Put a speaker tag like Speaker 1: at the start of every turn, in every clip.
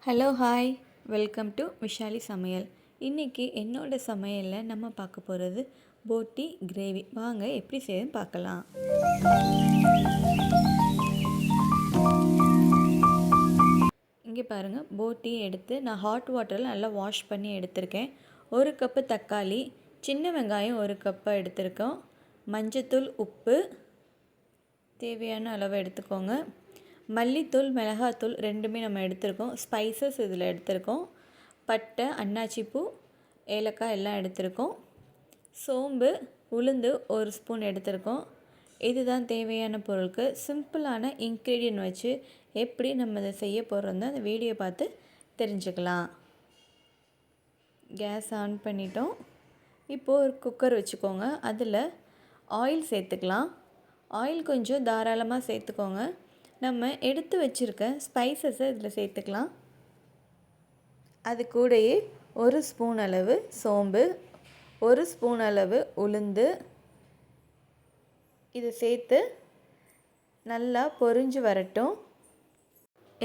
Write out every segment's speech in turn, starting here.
Speaker 1: Hello hi welcome to Vishali சமையல். இன்றைக்கி என்னோடய சமையலில் நம்ம பார்க்க போகிறது போட்டி கிரேவி. வாங்க எப்படி செய்யுதுன்னு பார்க்கலாம். இங்கே பாருங்கள், போட்டி எடுத்து நான் ஹாட் வாட்டரில் நல்லா வாஷ் பண்ணி எடுத்திருக்கேன். 1 கப்பு தக்காளி, சின்ன வெங்காயம் 1 கப்பு எடுத்திருக்கோம். மஞ்சத்தூள், உப்பு தேவையான அளவு எடுத்துக்கோங்க. மல்லித்தூள், மிளகாத்தூள் ரெண்டுமே நம்ம எடுத்திருக்கோம். ஸ்பைசஸ் இதில் எடுத்திருக்கோம். பட்டை, அன்னாச்சிப்பூ, ஏலக்காய் எல்லாம் எடுத்திருக்கோம். சோம்பு, உளுந்து 1 ஸ்பூன் எடுத்திருக்கோம். இதுதான் தேவையான பொருட்கள். சிம்பிளான இன்க்ரீடியன்ட் வச்சு எப்படி நம்ம இதை செய்ய போகிறோம் அந்த வீடியோ பார்த்து தெரிஞ்சுக்கலாம். கேஸ் ஆன் பண்ணிட்டோம். இப்போது ஒரு குக்கர் வச்சுக்கோங்க. அதில் ஆயில் சேர்த்துக்கலாம். ஆயில் கொஞ்சம் தாராளமாக சேர்த்துக்கோங்க. நம்ம எடுத்து வச்சுருக்க ஸ்பைசஸை இதில் சேர்த்துக்கலாம். அது கூடயே 1 ஸ்பூன் அளவு சோம்பு, 1 ஸ்பூன் அளவு உளுந்து இதை சேர்த்து நல்லா பொரிஞ்சு வரட்டும்.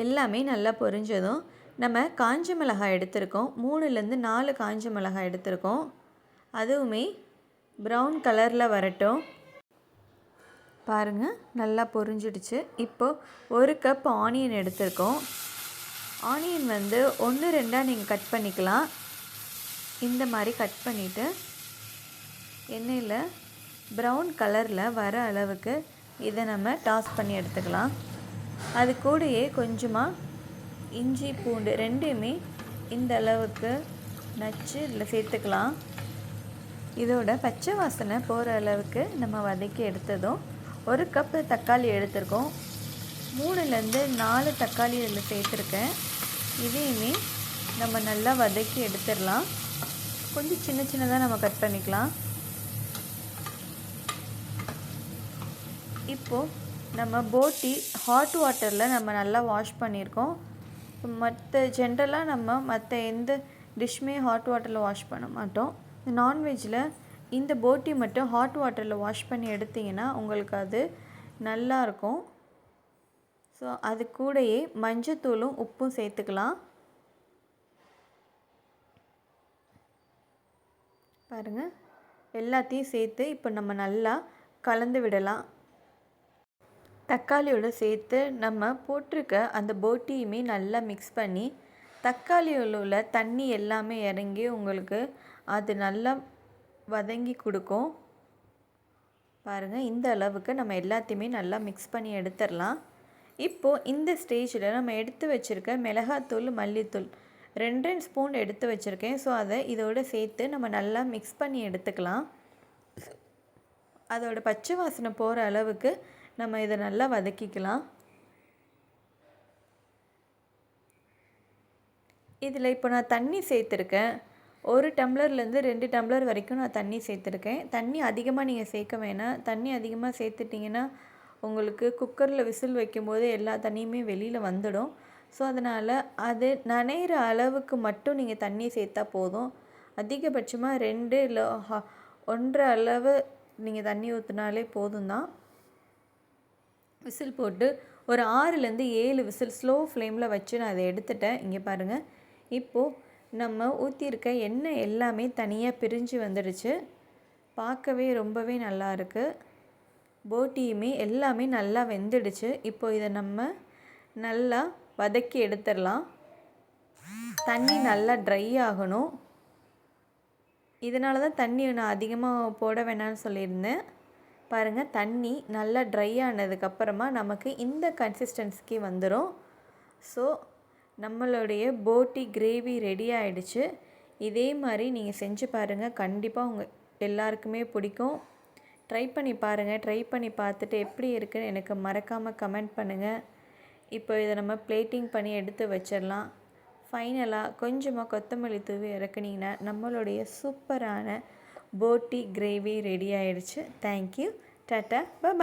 Speaker 1: எல்லாமே நல்லா பொரிஞ்சதும் நம்ம காஞ்ச மிளகாய் எடுத்திருக்கோம். 3லேருந்து 4 காஞ்ச மிளகாய் எடுத்திருக்கோம். அதுவுமே ப்ரௌன் கலரில் வரட்டும். பாருங்கள், நல்லா பொரிஞ்சிடுச்சு. இப்போது 1 கப் ஆனியன் எடுத்திருக்கோம். ஆனியன் 1-2 நீங்கள் கட் பண்ணிக்கலாம். இந்த மாதிரி கட் பண்ணிவிட்டு எண்ணெயில் ப்ரௌன் கலரில் வர அளவுக்கு இதை நம்ம டாஸ் பண்ணி எடுத்துக்கலாம். அது கூடயே கொஞ்சமாக இஞ்சி, பூண்டு ரெண்டுமே இந்த அளவுக்கு நச்சு இதில் சேர்த்துக்கலாம். இதோட பச்சை வாசனை போகிற அளவுக்கு நம்ம வதக்கி எடுத்ததும் 1 கப்பு தக்காளி எடுத்திருக்கோம். 3லேருந்து 4 தக்காளி இதில் சேர்த்துருக்கேன். இதையுமே நம்ம நல்லா வதக்கி எடுத்துடலாம். கொஞ்சம் சின்ன சின்னதாக நம்ம கட் பண்ணிக்கலாம். இப்போது நம்ம போட்டி ஹாட் வாட்டரில் நம்ம நல்லா வாஷ் பண்ணியிருக்கோம். மற்ற எந்த டிஷ்ஷுமே ஹாட் வாட்டரில் வாஷ் பண்ண மாட்டோம். நான்வெஜ்ஜில் இந்த போட்டி மட்டும் ஹாட் வாட்டரில் வாஷ் பண்ணி எடுத்திங்கன்னா உங்களுக்கு அது நல்லாயிருக்கும். ஸோ அது கூடயே மஞ்சத்தூளும் உப்பும் சேர்த்துக்கலாம். பாருங்கள், எல்லாத்தையும் சேர்த்து இப்போ நம்ம நல்லா கலந்து விடலாம். தக்காளியோடு சேர்த்து நம்ம போட்டிருக்க அந்த போட்டியுமே நல்லா மிக்ஸ் பண்ணி தக்காளியில் உள்ள தண்ணி எல்லாமே இறங்கி உங்களுக்கு அது நல்லா வதங்கி கொடுக்கும். பாருங்கள், இந்த அளவுக்கு நம்ம எல்லாத்தையுமே நல்லா மிக்ஸ் பண்ணி எடுத்துடலாம். இப்போது இந்த ஸ்டேஜில் நம்ம எடுத்து வச்சுருக்க மிளகாத்தூள், மல்லித்தூள் 2 ஸ்பூன் எடுத்து வச்சுருக்கேன். ஸோ அதை இதோடு சேர்த்து நம்ம நல்லா மிக்ஸ் பண்ணி எடுத்துக்கலாம். அதோட பச்சை வாசனை போகிற அளவுக்கு நம்ம இதை நல்லா வதக்கிக்கலாம். இதில் இப்போ நான் தண்ணி சேர்த்துருக்கேன். 1 டம்ளர்லேருந்து 2 டம்ளர் வரைக்கும் நான் தண்ணி சேர்த்துருக்கேன். தண்ணி அதிகமாக நீங்கள் சேர்க்க வேணாம். தண்ணி அதிகமாக சேர்த்துட்டிங்கன்னா உங்களுக்கு குக்கரில் விசில் வைக்கும்போது எல்லா தண்ணியுமே வெளியில் வந்துடும். ஸோ அதனால் அது நனைகிற அளவுக்கு மட்டும் நீங்கள் தண்ணி சேர்த்தா போதும். அதிகபட்சமாக 2 இல்லை 1.5 அளவு நீங்கள் தண்ணி ஊற்றினாலே போதும் தான். விசில் போட்டு ஒரு 6லேருந்து 7 விசில் ஸ்லோ ஃப்ளேமில் வச்சு நான் அதை எடுத்துட்டேன். இங்கே பாருங்கள், இப்போது நம்ம ஊற்றிருக்க எண்ணெய் எல்லாமே தனியாக பிரிஞ்சு வந்துடுச்சு. பார்க்கவே ரொம்பவே நல்லா இருக்குது. போட்டியுமே எல்லாமே நல்லா வெந்துடுச்சு. இப்போ இதை நம்ம நல்லா வதக்கி எடுத்துடலாம். தண்ணி நல்லா ட்ரை ஆகணும். இதனால தான் தண்ணி நான் அதிகமாக போட வேணாம்னு சொல்லியிருந்தேன். பாருங்கள், தண்ணி நல்லா ட்ரை ஆனதுக்கப்புறமா நமக்கு இந்த கன்சிஸ்டன்சிக்கு வந்துடும். ஸோ நம்மளுடைய போட்டி கிரேவி ரெடி ஆகிடுச்சு. இதே மாதிரி நீங்கள் செஞ்சு பாருங்கள். கண்டிப்பாக உங்கள் எல்லாருக்குமே பிடிக்கும். ட்ரை பண்ணி பாருங்கள். ட்ரை பண்ணி பார்த்துட்டு எப்படி இருக்குன்னு எனக்கு மறக்காமல் கமெண்ட் பண்ணுங்கள். இப்போ இதை நம்ம பிளேட்டிங் பண்ணி எடுத்து வச்சிடலாம். ஃபைனலாக கொஞ்சமாக கொத்தமல்லி தூவி இறக்குனீங்கன்னா நம்மளுடைய சூப்பரான போட்டி கிரேவி ரெடி ஆகிடுச்சு. தேங்க்யூ. டாட்டா, பாய்.